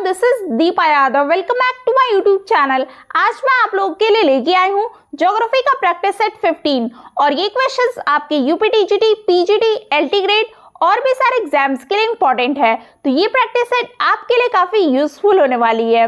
This is Deepa Yadav. Welcome back to my YouTube channel. आज मैं आप लोगों के लिए लेके आई हूँ ज्योग्राफी का प्रैक्टिस सेट 15 और ये क्वेश्चंस आपके UP TGT, PGT, LT grade और भी सारे एग्जाम्स के लिए इंपॉर्टेंट है। तो ये प्रैक्टिस सेट आपके लिए काफी यूजफुल होने वाली है।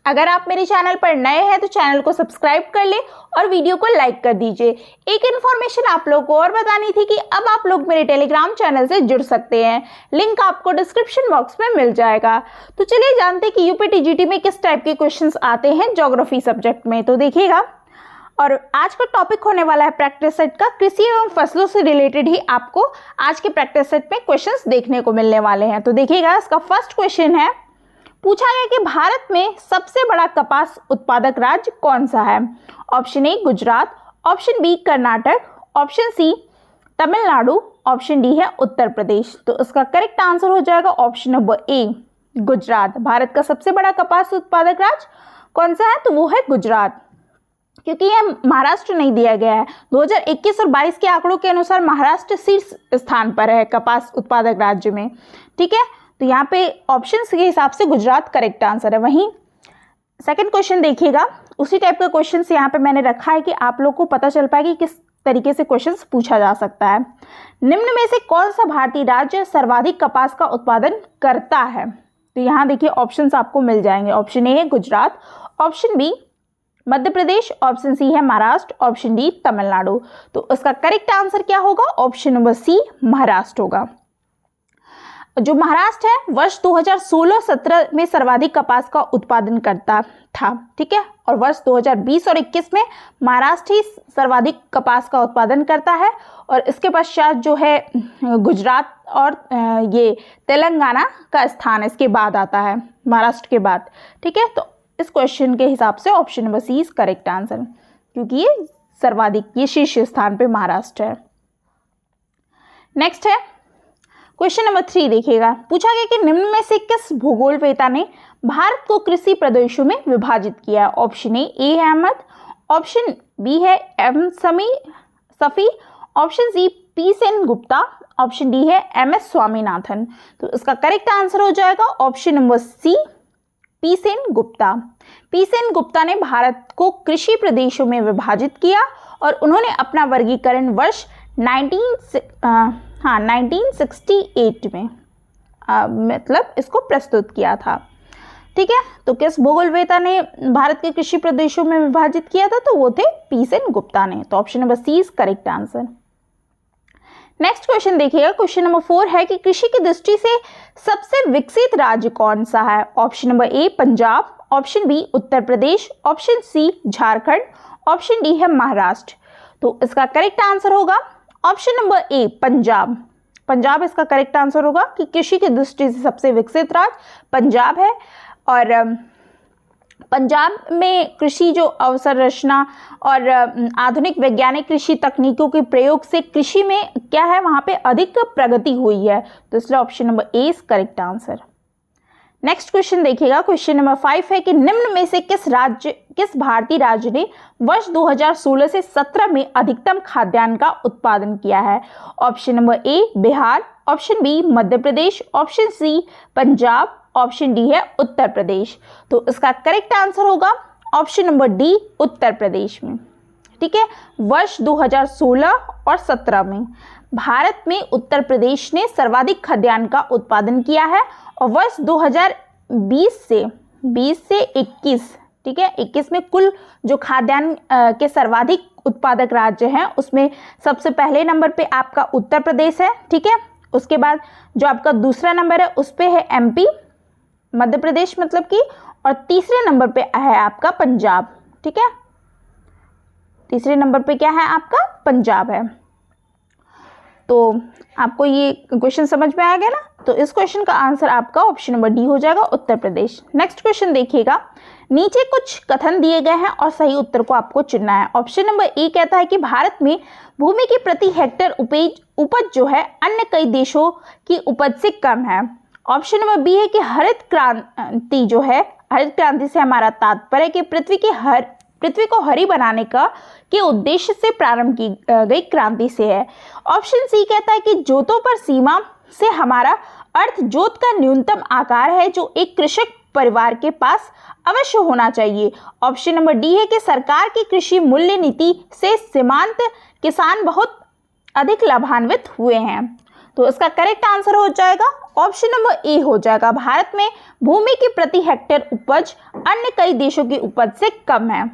अगर आप मेरे चैनल पर नए हैं तो चैनल को सब्सक्राइब कर ले और वीडियो को लाइक कर दीजिए। एक इन्फॉर्मेशन आप लोगों को और बतानी थी कि अब आप लोग मेरे टेलीग्राम चैनल से जुड़ सकते हैं। लिंक आपको डिस्क्रिप्शन बॉक्स में मिल जाएगा। तो चलिए जानते हैं कि यूपी टीजीटी में किस टाइप के क्वेश्चंस आते हैं ज्योग्राफी सब्जेक्ट में। तो देखिएगा, और आज का टॉपिक होने वाला है प्रैक्टिस सेट का कृषि एवं फसलों से रिलेटेड ही आपको आज के प्रैक्टिस सेट में क्वेश्चंस देखने को मिलने वाले हैं। तो देखिएगा, इसका फर्स्ट क्वेश्चन है, पूछा गया कि भारत में सबसे बड़ा कपास उत्पादक राज्य कौन सा है। Option A Gujarat, option B Karnataka, option C Tamil Nadu, option D है उत्तर प्रदेश। तो इसका करेक्ट आंसर हो जाएगा option number A Gujarat. Bharat का सबसे बड़ा कपास उत्पादक राज्य कौन सा है, तो वो है गुजरात। क्योंकि यह महाराष्ट्र नहीं दिया गया है। 2021 और 22 के आंकड़ों के अनुसार महाराष्ट्र शीर्ष स्थान पर है कपास उत्पादक राज्य में। ठीक है, तो यहाँ पे ऑप्शन के हिसाब से गुजरात करेक्ट आंसर है। वहीं सेकंड क्वेश्चन देखिएगा, उसी टाइप का क्वेश्चन यहाँ पे मैंने रखा है कि आप लोग को पता चल पाए कि किस तरीके से क्वेश्चन पूछा जा सकता है। निम्न में से कौन सा भारतीय राज्य सर्वाधिक कपास का उत्पादन करता है। तो यहाँ देखिए ऑप्शंस आपको मिल जाएंगे। ऑप्शन ए है Gujarat, option B Madhya Pradesh, option सी है महाराष्ट्र, ऑप्शन डी तमिलनाडु। तो इसका करेक्ट आंसर क्या होगा, ऑप्शन नंबर सी महाराष्ट्र होगा। जो महाराष्ट्र है वर्ष 2016-17 में सर्वाधिक कपास का उत्पादन करता था। ठीक है, और वर्ष 2020 और 21 में महाराष्ट्र ही सर्वाधिक कपास का उत्पादन करता है और इसके पश्चात जो है गुजरात और ये तेलंगाना का स्थान इसके बाद आता है, महाराष्ट्र के बाद। ठीक है, तो इस क्वेश्चन के हिसाब से option number C is correct answer, क्योंकि ये सर्वाधिक, ये शीर्ष स्थान पे महाराष्ट्र है। नेक्स्ट है क्वेश्चन नंबर 3 देखिएगा, पूछा गया कि निम्न में से किस भूगोलवेता ने भारत को कृषि प्रदेशों में विभाजित किया है। ऑप्शन ए है अहमद, ऑप्शन बी है M Safi, option C P Sen Gupta, option D है एम एस स्वामीनाथन। तो इसका करेक्ट आंसर हो जाएगा option number C P Sen Gupta. P Sen Gupta ने भारत को कृषि प्रदेशों में विभाजित किया और उन्होंने अपना वर्गीकरण वर्ष 1968 में मतलब इसको प्रस्तुत किया था। ठीक है, तो किस भूगोलवेता ने भारत के कृषि प्रदेशों में विभाजित किया था, तो वो थे पी सेन गुप्ता ने। तो option number C is correct answer. Next question देखिएगा, क्वेश्चन नंबर 4 है कि कृषि की दृष्टि से सबसे विकसित राज्य कौन सा है। Option number A Punjab, option B Uttar Pradesh, option C Jharkhand, option D है महाराष्ट्र। तो इसका करेक्ट आंसर होगा option number A Punjab. Punjab इसका करेक्ट आंसर होगा कि कृषि की दृष्टि से सबसे विकसित राज्य पंजाब है। और पंजाब में कृषि जो अवसंरचना और आधुनिक वैज्ञानिक कृषि तकनीकों के प्रयोग से कृषि में क्या है, वहां पे अधिक प्रगति हुई है। तो इसलिए option number A is correct answer. Next question देखिएगा, क्वेश्चन नंबर 5 है कि निम्न में से किस भारतीय राज्य ने वर्ष 2016 से 17 में अधिकतम खाद्यान्न का उत्पादन किया है। Option number A Bihar, option B Madhya Pradesh, option C Punjab, option D है उत्तर प्रदेश। तो इसका करेक्ट आंसर होगा option number D Uttar Pradesh में। ठीक है, वर्ष 2016 और 17 में भारत में उत्तर प्रदेश ने सर्वाधिक खाद्यान्न का उत्पादन किया है और वर्ष 2020 से 21, ठीक है 21 में कुल जो खाद्यान्न के सर्वाधिक उत्पादक राज्य हैं उसमें सबसे पहले नंबर पे आपका उत्तर प्रदेश है। ठीक है, उसके बाद जो आपका दूसरा नंबर है उस पे है एमपी, मध्य प्रदेश मतलब कि, और तीसरे नंबर पे है आपका पंजाब। ठीक है, तीसरे नंबर पे क्या है आपका पंजाब है। तो आपको ये क्वेश्चन समझ में आ गया ना। तो इस क्वेश्चन का आंसर आपका ऑप्शन नंबर डी हो जाएगा उत्तर प्रदेश। नेक्स्ट क्वेश्चन देखिएगा, नीचे कुछ कथन दिए गए हैं और सही उत्तर को आपको चुनना है। ऑप्शन नंबर ए कहता है कि भारत में भूमि की प्रति हेक्टेयर उपज जो है अन्य कई देशों की उपज से कम है। ऑप्शन नंबर बी है कि हरित क्रांति जो है, हरित क्रांति से हमारा तात्पर्य कि पृथ्वी को हरी बनाने के उद्देश्य से प्रारंभ की गई क्रांति से है। ऑप्शन सी कहता है कि जोतों पर सीमा से हमारा अर्थ जोत का न्यूनतम आकार है जो एक कृषक परिवार के पास अवश्य होना चाहिए। ऑप्शन नंबर डी है कि सरकार की कृषि मूल्य नीति से सीमांत किसान बहुत अधिक लाभान्वित हुए हैं। तो इसका करेक्ट आंसर हो जाएगा ऑप्शन नंबर ए हो जाएगा। भारत में भूमि की प्रति हेक्टेयर उपज अन्य कई देशों की उपज से कम है।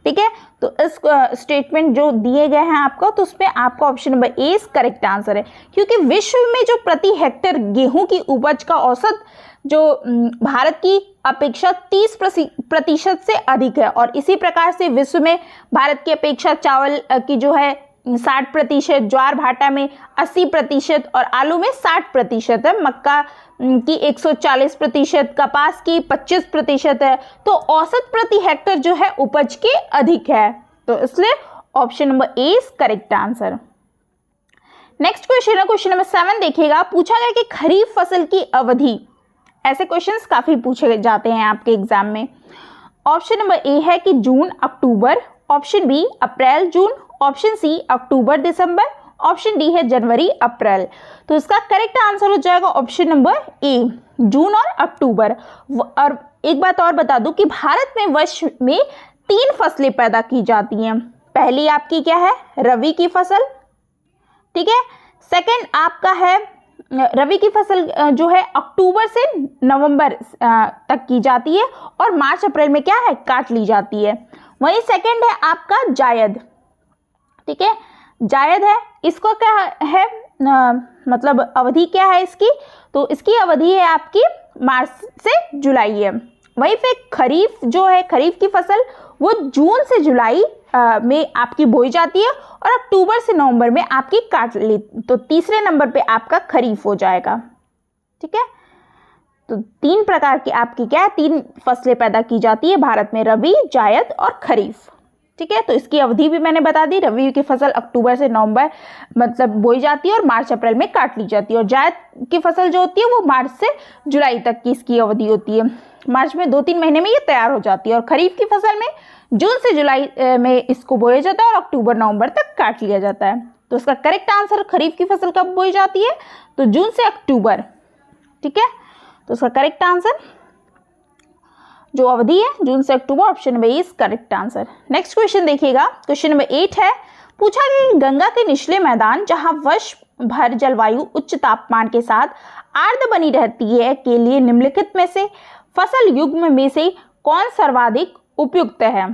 ठीक है, तो इस स्टेटमेंट जो दिए गए हैं आपको, तो उसमें आपका option number A correct answer है, क्योंकि विश्व में जो प्रति हेक्टेयर गेहूं की उपज का औसत जो भारत की अपेक्षा 30% से अधिक है, और इसी प्रकार से विश्व में भारत की अपेक्षा चावल की जो है 60%, ज्वार भाटा में 80% और आलू में 60% है, मक्का की 140%, कपास की 25% है। तो औसत प्रति हेक्टेयर जो है उपज के अधिक है, तो इसलिए option number A is correct answer. Next question है क्वेश्चन नंबर 7 देखिएगा। पूछा गया कि खरीफ फसल की अवधि, ऐसे क्वेश्चंस काफी पूछे जाते हैं आपके एग्जाम में। ऑप्शन नंबर ए है कि जून अक्टूबर, ऑप्शन बी अप्रैल जून, ऑप्शन सी अक्टूबर दिसंबर, ऑप्शन डी है जनवरी अप्रैल। तो इसका करेक्ट आंसर हो जाएगा ऑप्शन नंबर ए, जून और अक्टूबर। और एक बात और बता दूं कि भारत में वर्ष में 3 फसलें पैदा की जाती हैं। पहली आपकी क्या है, रबी की फसल, ठीक है। सेकंड आपका है रबी की फसल जो है अक्टूबर से नवंबर तक की जाती है, और मार्च अप्रैल में क्या है, काट ली जाती है। वहीं सेकंड है आपका जायद, ठीक है, जायद है, इसको क्या है मतलब अवधि क्या है इसकी, तो इसकी अवधि है आपकी मार्च से जुलाई है। वहीं पे खरीफ जो है, खरीफ की फसल वो जून से जुलाई में आपकी बोई जाती है, और अक्टूबर से नवंबर में आपकी काट ली, तो तीसरे नंबर पे आपका खरीफ हो जाएगा। ठीक है, तो 3 प्रकार की आपकी क्या है, 3 फसलें पैदा की जाती है भारत में, रबी, जायद और खरीफ। ठीक है, तो इसकी अवधि भी मैंने बता दी। रबी की फसल अक्टूबर से नवंबर मतलब बोई जाती है और मार्च अप्रैल में काट ली जाती है, और जायद की फसल जो होती है वो मार्च से जुलाई तक की इसकी अवधि होती है। मार्च में 2-3 महीने में ये तैयार हो जाती है, और खरीफ की फसल में जून से जुलाई में इसको बोया जाता है और अक्टूबर नवंबर तक काट लिया जाता है। तो इसका करेक्ट आंसर, खरीफ की फसल कब बोई जाती है, तो जून से अक्टूबर। ठीक है, तो इसका करेक्ट आंसर जो अवधि है जून से अक्टूबर, option number A is correct answer. Next question देखिएगा, क्वेश्चन नंबर 8 है। पूछा गया कि गंगा के निचले मैदान जहां वर्ष भर जलवायु उच्च तापमान के साथ आर्द्र बनी रहती है के लिए निम्नलिखित में से फसल युग्म में से कौन सर्वाधिक उपयुक्त है।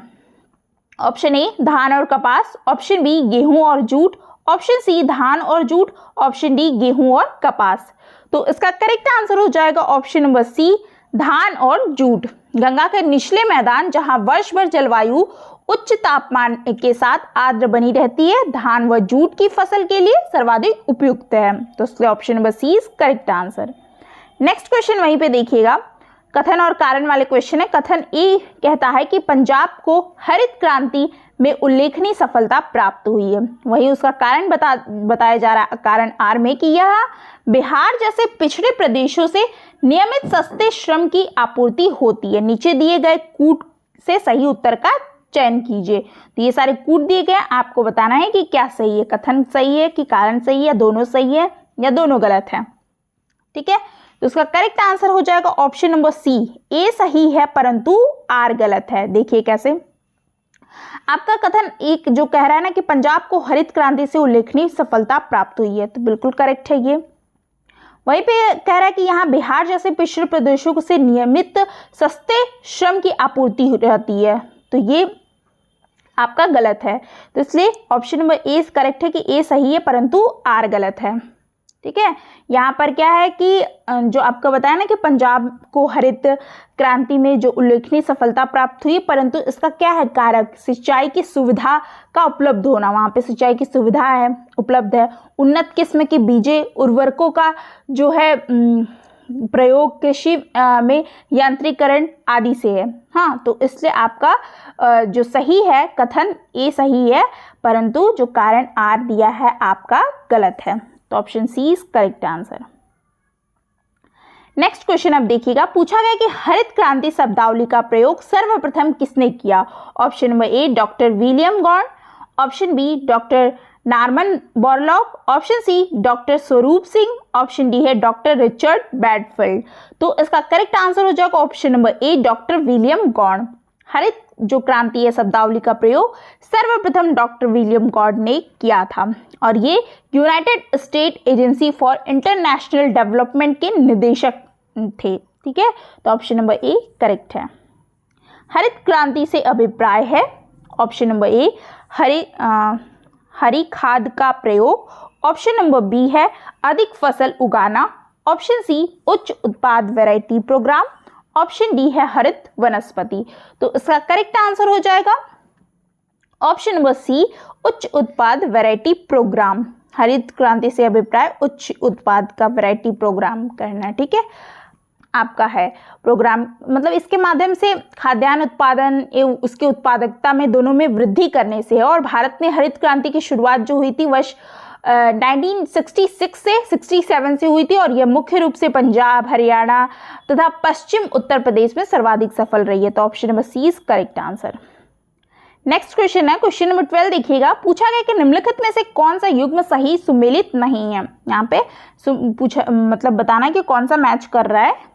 ऑप्शन ए धान और कपास, ऑप्शन बी गेहूं और जूट, ऑप्शन सी धान और जूट, ऑप्शन डी गेहूं और कपास। तो इसका करेक्ट आंसर हो जाएगा ऑप्शन नंबर सी, धान और जूट। गंगा के निचले मैदान जहां वर्ष भर जलवायु उच्च तापमान के साथ आर्द्र बनी रहती है, धान व जूट की फसल के लिए सर्वाधिक उपयुक्त है। तो इसलिए option number C is correct answer. Next question वहीं पे देखिएगा, कथन और कारण वाले क्वेश्चन है। कथन ए कहता है कि पंजाब को हरित क्रांति में उल्लेखनीय सफलता प्राप्त हुई है। वहीं उसका कारण बताया जा रहा है कारण आर में कि यह बिहार जैसे पिछड़े प्रदेशों से नियमित सस्ते श्रम की आपूर्ति होती है। नीचे दिए गए कूट से सही उत्तर का चयन कीजिए। तो ये सारे कूट दिए गए, आपको बताना है कि क्या सही है, कथन सही है कि कारण सही है, दोनों सही है या दोनों गलत है। ठीक है, तो इसका करेक्ट आंसर हो जाएगा ऑप्शन नंबर सी, ए सही है परंतु आर गलत है। देखिए कैसे, आपका कथन एक जो कह रहा है ना कि पंजाब को हरित क्रांति से उल्लेखनीय सफलता प्राप्त हुई है, तो बिल्कुल करेक्ट है ये। वहीं पे कह रहा है कि यहाँ बिहार जैसे पिछड़े प्रदेशों से नियमित सस्ते श्रम की आपूर्ति रहती है, तो ये आपका गलत है। तो इसलिए ऑप्शन नंबर ए करेक्ट है कि ए सही है परंतु आर गलत है। ठीक है, यहाँ पर क्या है कि जो आपको बताया ना कि पंजाब को हरित क्रांति में जो उल्लेखनीय सफलता प्राप्त हुई, परंतु इसका क्या है कारक, सिंचाई की सुविधा का उपलब्ध होना। वहाँ पे सिंचाई की सुविधा है, उपलब्ध है, उन्नत किस्म के बीजे, उर्वरकों का जो है प्रयोग कृषि में यांत्रिकरण आदि से है। हाँ, तो इसलिए आपका जो सही है कथन ए सही है, परंतु जो कारण आर दिया है आपका गलत है। तो option C is correct answer. Next question अब देखिएगा, पूछा गया कि हरित क्रांति शब्दावली का प्रयोग सर्वप्रथम किसने किया। Option number A doctor William गॉर्न, option B doctor Norman Borlaug, option C doctor Swaroop Singh, option D है डॉक्टर रिचर्ड बैडफील्ड। तो इसका करेक्ट आंसर हो जाएगा option number A doctor William Gaud. हरित जो क्रांति है शब्दावली का प्रयोग सर्वप्रथम डॉक्टर विलियम गॉड ने किया था और ये United state agency for international development के निदेशक थे। ठीक है, तो ऑप्शन नंबर ए करेक्ट है। हरित क्रांति से अभिप्राय है ऑप्शन नंबर ए हरी खाद का प्रयोग, ऑप्शन नंबर बी है अधिक फसल उगाना, ऑप्शन सी उच्च उत्पाद वैरायटी प्रोग्राम, ऑप्शन डी है हरित वनस्पति। तो इसका करेक्ट आंसर हो जाएगा ऑप्शन नंबर सी उच्च उत्पाद वैरायटी प्रोग्राम। हरित क्रांति से अभिप्राय उच्च उत्पाद का वैरायटी प्रोग्राम करना। ठीक है, आपका है प्रोग्राम, मतलब इसके माध्यम से खाद्यान्न उत्पादन एवं उसकी उत्पादकता में दोनों में वृद्धि करने से है। और भारत में हरित क्रांति की शुरुआत जो हुई थी वर्ष 1966 से 67 से हुई थी और यह मुख्य रूप से पंजाब, हरियाणा तथा पश्चिम उत्तर प्रदेश में सर्वाधिक सफल रही है। तो option number C is correct answer. Next question है क्वेश्चन नंबर 12। देखिएगा, पूछा गया कि निम्नलिखित में से कौन सा युग्म सही सुमेलित नहीं है। यहाँ पे पूछा मतलब बताना कि कौन सा मैच कर रहा है,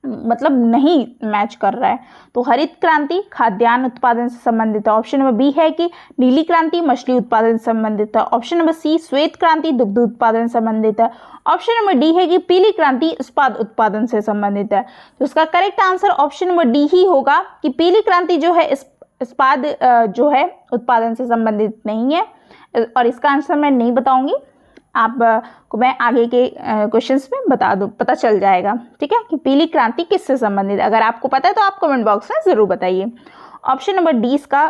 मतलब नहीं मैच कर रहा है। तो हरित क्रांति खाद्यान्न उत्पादन से संबंधित है, ऑप्शन नंबर बी है कि नीली क्रांति मछली उत्पादन से संबंधित है, ऑप्शन नंबर सी श्वेत क्रांति दुग्ध उत्पादन से संबंधित है, ऑप्शन नंबर डी है कि पीली क्रांति इस्पात उत्पादन से संबंधित है। तो इसका correct answer option number D ही होगा कि पीली क्रांति जो है इस्पात जो है उत्पादन से संबंधित नहीं है। और इसका आंसर मैं नहीं बताऊंगी, आप को मैं आगे के क्वेश्चंस में बता दूँ, पता चल जाएगा। ठीक है, कि पीली क्रांति किससे संबंधित है। अगर आपको पता है तो आप कमेंट बॉक्स में ज़रूर बताइए। ऑप्शन नंबर डी इसका,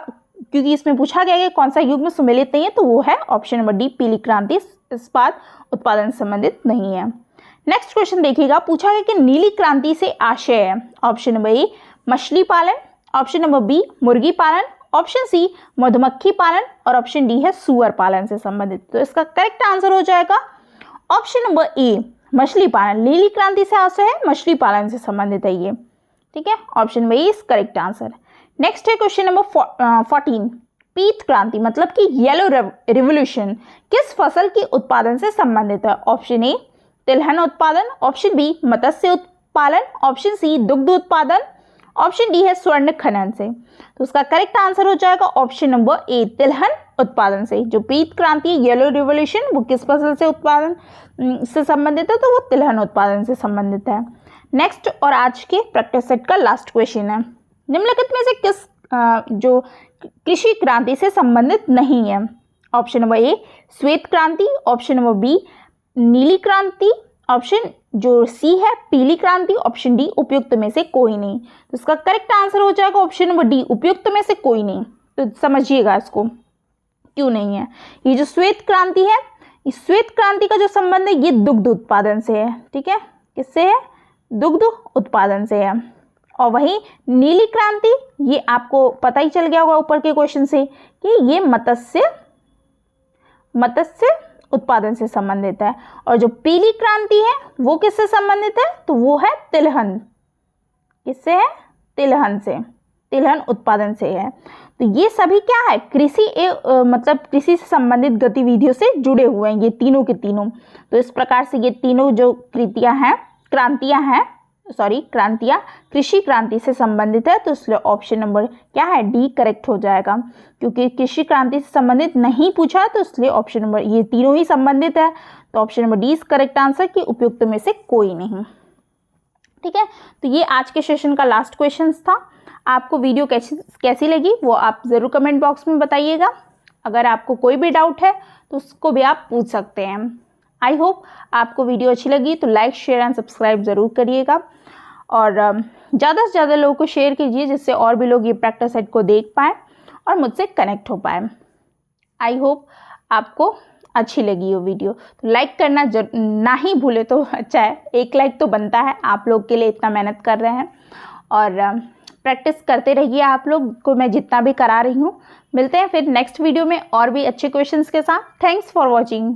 क्योंकि इसमें पूछा गया है कि कौन सा युग्म सुमेलित नहीं है, तो वो है ऑप्शन नंबर डी पीली क्रांति इस्पात उत्पादन से संबंधित नहीं है। नेक्स्ट क्वेश्चन देखिएगा, पूछा गया कि नीली क्रांति से आशय है, ऑप्शन नंबर ए मछली पालन, ऑप्शन नंबर बी मुर्गी पालन, ऑप्शन सी मधुमक्खी पालन और ऑप्शन डी है सुअर पालन से संबंधित। तो इसका करेक्ट आंसर हो जाएगा ऑप्शन नंबर ए मछली पालन। नीली क्रांति से आशय है मछली पालन से संबंधित है ये। ठीक है, option number A is correct answer. Next है क्वेश्चन नंबर 14। पीत क्रांति मतलब कि येलो रिवोल्यूशन किस फसल की उत्पादन से संबंधित है। ऑप्शन ए तिलहन उत्पादन, ऑप्शन बी मत्स्य उत्पादन, ऑप्शन सी दुग्ध उत्पादन, ऑप्शन डी है स्वर्ण खनन से। तो उसका करेक्ट आंसर हो जाएगा ऑप्शन नंबर ए तिलहन उत्पादन से। जो पीत क्रांति येलो रिवोल्यूशन वो किस फसल से उत्पादन से संबंधित है, तो वो तिलहन उत्पादन से संबंधित है। नेक्स्ट और आज के प्रैक्टिस सेट का लास्ट क्वेश्चन है, निम्नलिखित में से किस जो कृषि क्रांति से संबंधित नहीं है। ऑप्शन नंबर ए श्वेत क्रांति, ऑप्शन नंबर बी नीली क्रांति, ऑप्शन जो सी है पीली क्रांति, ऑप्शन डी उपयुक्त में से कोई नहीं। तो इसका करेक्ट आंसर हो जाएगा ऑप्शन नंबर डी उपयुक्त में से कोई नहीं। तो समझिएगा इसको क्यों नहीं है। ये जो श्वेत क्रांति है, इस श्वेत क्रांति का जो संबंध है ये दुग्ध उत्पादन से है। ठीक है, किससे है, दुग्ध उत्पादन से है। और वही नीली क्रांति ये आपको पता ही चल गया होगा ऊपर के क्वेश्चन से कि ये मत्स्य उत्पादन से संबंधित है। और जो पीली क्रांति है वो किससे संबंधित है, तो वो है तिलहन। किससे है, तिलहन से, तिलहन उत्पादन से है। तो ये सभी क्या है, कृषि मतलब कृषि से संबंधित गतिविधियों से जुड़े हुए हैं ये तीनों के तीनों। तो इस प्रकार से ये तीनों जो क्रांतियां कृषि क्रांति से संबंधित है। तो इसलिए ऑप्शन नंबर क्या है, डी करेक्ट हो जाएगा। क्योंकि कृषि क्रांति से संबंधित नहीं पूछा तो इसलिए ऑप्शन नंबर ये तीनों ही संबंधित है। तो option number D is correct answer कि उपयुक्त में से कोई नहीं। ठीक है, तो ये आज के सेशन का लास्ट क्वेश्चन था। आपको वीडियो कैसी लगी वो आप ज़रूर कमेंट बॉक्स में बताइएगा। अगर आपको कोई भी डाउट है तो उसको भी आप पूछ सकते हैं। आई होप आपको वीडियो अच्छी लगी तो लाइक शेयर एंड सब्सक्राइब ज़रूर करिएगा और ज़्यादा से ज़्यादा लोगों को शेयर कीजिए जिससे और भी लोग ये प्रैक्टिस सेट को देख पाएँ और मुझसे कनेक्ट हो पाए। आई होप आपको अच्छी लगी वो वीडियो। तो लाइक करना ना ही भूले तो अच्छा है, एक लाइक तो बनता है, आप लोग के लिए इतना मेहनत कर रहे हैं और प्रैक्टिस करते रहिए। आप लोग को मैं जितना भी करा रही हूँ। मिलते हैं फिर नेक्स्ट वीडियो में और भी अच्छे क्वेश्चंस के साथ। Thanks for watching.